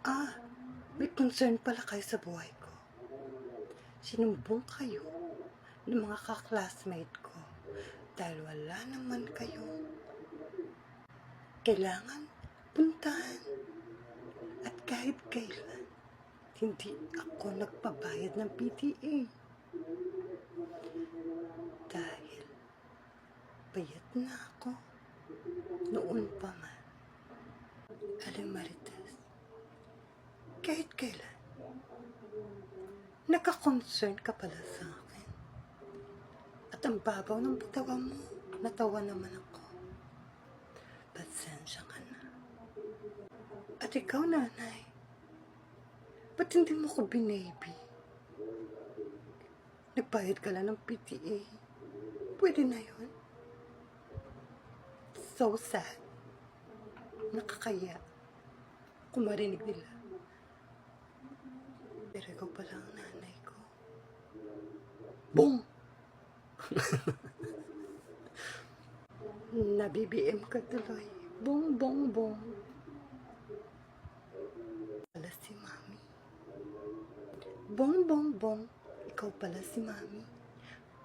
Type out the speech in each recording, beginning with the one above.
Ah, may concern pala kayo sa buhay ko. Sinumbong kayo ng mga kaklasmate ko dahil wala naman kayong kailangan puntahan. At kahit kailan, hindi ako nagpabayad ng PTA. Dahil bayad na ako noon pa man. Aling Marites, kahit kailan, nagka-concern ka pala sa akin. At ang babaw ng bitawan mo, natawa naman ako. Pasensya ka na. At ikaw, nanay, ba't hindi mo ko binaby? Nagbayad ka lang ng PTA. Pwede na yun. So sad. Nakakaya kung marinig nila. Pero ikaw pala ang nanay ko. Boom! Nabi-BM ka tuloy. Bong, bong, bong. Pala si Mami. Bong, bong, bong. Ikaw pala si Mami.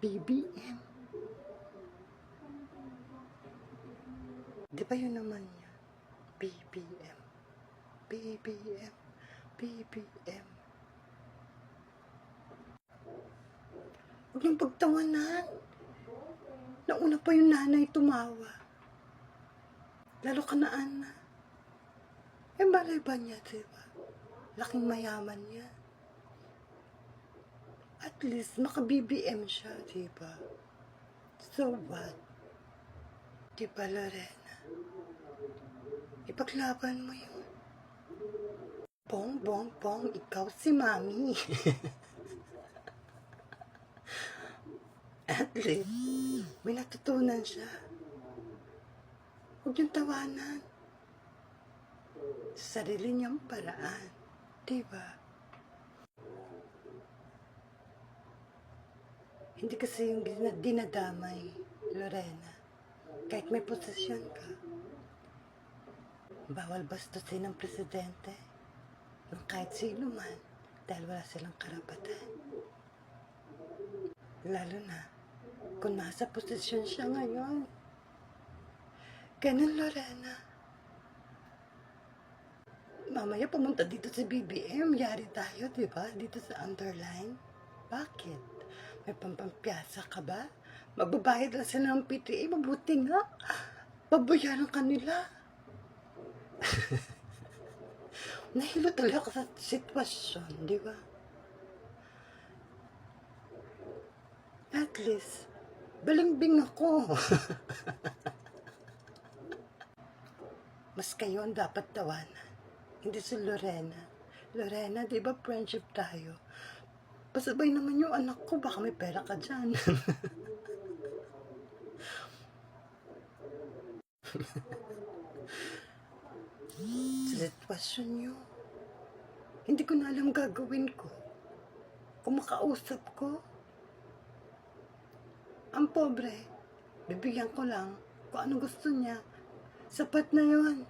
BBM. Di ba yun naman niya? BBM. BBM. BBM. Huwag niyong pagtawanan. Nauna pa yung nanay tumawa. Lalo ka na, Ana. Eh, balay ba niya, diba? Laking mayaman niya. At least, maka-BBM siya, diba? So what? Diba, Lorena? Ipaglaban mo yun. Bong, bong, bong, ikaw si Mami. At least, may natutunan siya. Huwag niyong tawanan. Sa sarili niyang paraan. Diba? Hindi kasi yung dinadamay, Lorena. Kahit may posisyon ka. Bawal bastusin ng presidente ng kahit sino man dahil wala silang karapatan. Lalo na kung nasa posisyon siya ngayon. Ganun, Lorena. Mamaya pumunta dito sa BBM, yari tayo, di ba? Dito sa underline. Bakit? May pampampiasa ka ba? Magbabayad lang sila ng PTA, mabuti nga. Babayaran kanila. Nahilo talaga ako sa sitwasyon, di ba? At least, balingbing ako. Mas kayo ang dapat tawanan. Hindi si Lorena. Lorena, di ba friendship tayo? Pasabay naman yung anak ko, baka may pera ka dyan. Sa sitwasyon nyo, hindi ko na alam gagawin ko. Kung makausap ko, ang pobre, bibigyan ko lang kung anong gusto niya. Sapat na yun.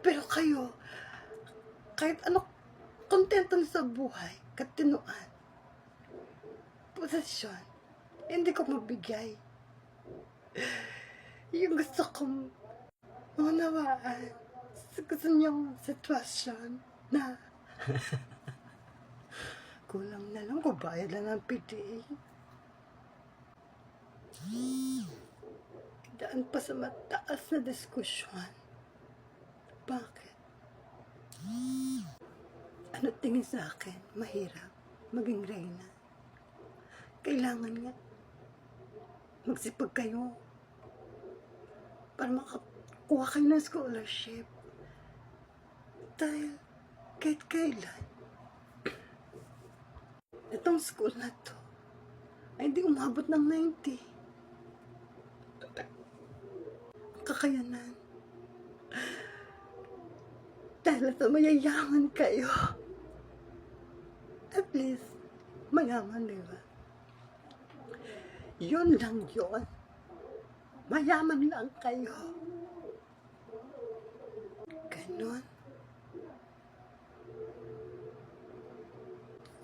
Pero kayo, kahit ano, kontento sa buhay, katinuan, posisyon, hindi ko mabigay. Yung gusto kong maunawaan sa gusto niyong sitwasyon na kulang na lang kung bayad lang ng PTA. Daan pa sa mataas na diskusyon. Bakit? Ano tingin sa akin? Mahirap maging reyna. Kailangan nga magsipag kayo para makakuha kayo ng scholarship. Dahil kahit kailan, itong school na to ay hindi umabot ng 90. Kakayanan. Dahil sa mayayaman kayo. At least, mayaman, di ba? Yun lang yun. Mayaman lang kayo. Ganon.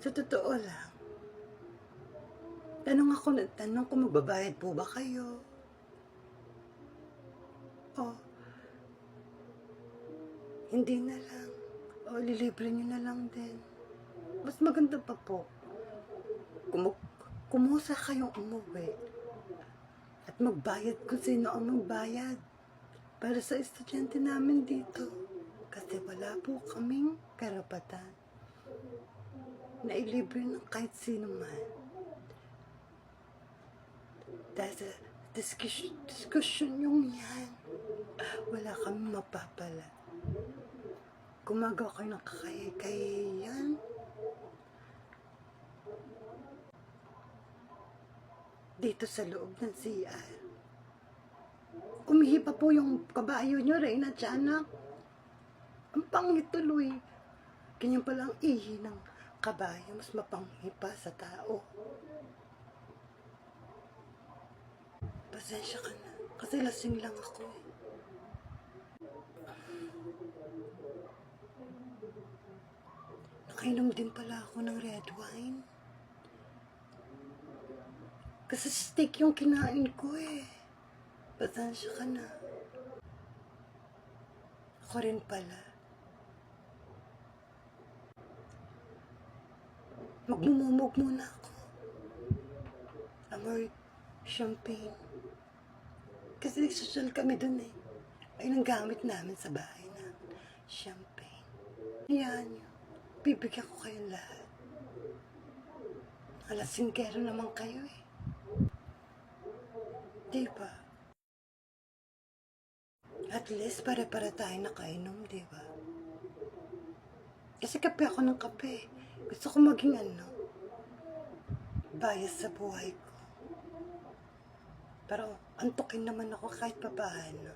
Sa totoo lang, tanong ako ng tanong kung magbabayad po ba kayo. O, hindi na lang. O, lilibre nyo na lang din. Mas maganda pa po, kumusa kayong umuwi at magbayad kung sino ang magbayad para sa estudyante namin dito. Kasi wala po kaming karapatan na ilibre ng kahit sino man. Dahil sa diskusyon yung yan, wala kaming mapapala. Gumagawa kayo ng kakayay-kayayan. Dito sa loob ng CR. Umihi pa po yung kabayo nyo, Reyna Tiyanak. Ang pangit tuloy. Ganyan palang ihi ng kabayo, mas mapanghi pa sa tao. Pasensya ka na, kasi lasing lang ako eh. Nakainom din pala ako ng red wine. Kasi steak yung kinain ko eh. Pasensya ka na. Ako rin pala. Magmumumog muna ako. Amoy champagne. Kasi social kami dun eh. Ay nang gamit namin sa bahay na champagne. Yan yun. Bibigyan ko kayong lahat. Alasingkero naman kayo eh. Diba? At least pare-para tayo nakainom, diba? Kasi kape ako ng kape. Gusto ko maging bias sa buhay ko. Pero antukin naman ako kahit papaano.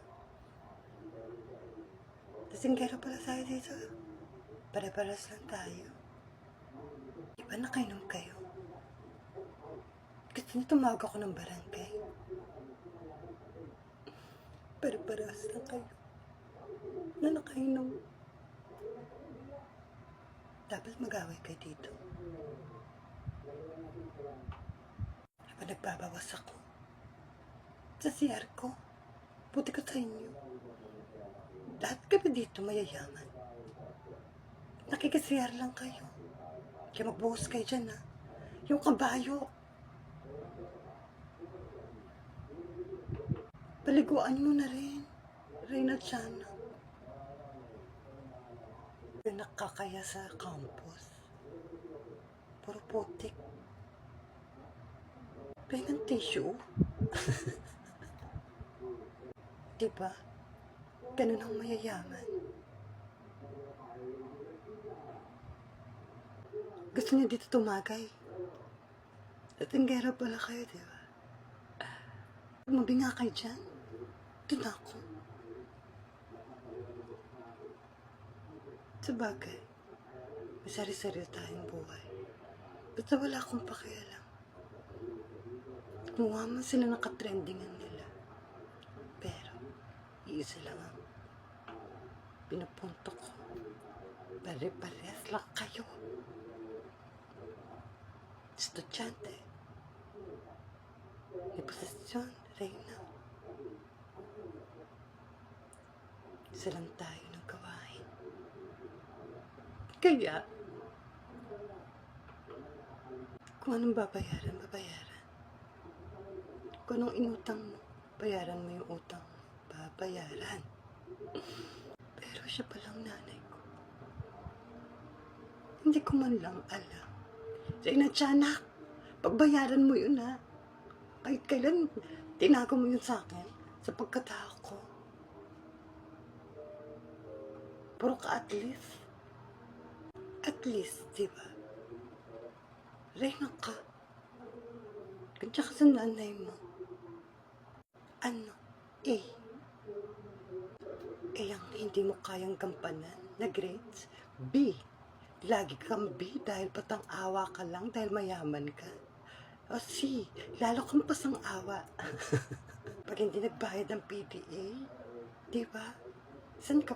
Lasingkero pala tayo dito. Pare-paras lang tayo. Diba nakainom kayo? Gusto niyo tumawag ako ng barangay? Pare-paras lang kayo na nakainom. Dapat mag-away kayo dito. Habang nagbabawas ako sa CR ko, buti ko sa inyo. Lahat kami dito mayayaman. Nakikisiyar lang kayo. Kaya magbuhos kayo dyan ha. Yung kabayo. Paliguan mo na rin, Reyna Tiyanak. Nakakaya sa campus. Puro putik. Pengang tissue. Diba? Ganun ang mayayaman. Gusto niyo dito tumagay? Latinggera pala kayo, diba? Mabinga kayo dyan. Doon ako. Sabagay, may sari-sari tayong buhay. Basta wala akong pakialam. Kumuha man sila ng katrendingan nila. Pero, iisa lang ang pinapunto ko. Pare-parehas lang kayo. Estudyante. May posisyon, Reyna. Isa lang tayo ng gawain. Kaya, kung anong babayaran, babayaran. Kung anong inutang mo, bayaran mo yung utang mo. Babayaran. Pero siya palang nanay ko. Hindi ko man lang alam. Reyna Tiyanak, pagbayaran mo yun ha. Kahit kailan, tinago mo yun sa akin sa pagkatao ko. Puro ka at least. At least, diba? Reyna ka. Kanya ka sa nanay mo. Ano? Ang hindi mo kayang gampanan na grades? B. Lagi kang B dahil patang-awa ka lang dahil mayaman ka. O C. Lalo kang pasang-awa. Pag hindi nagbayad ng PDA, diba? Saan ka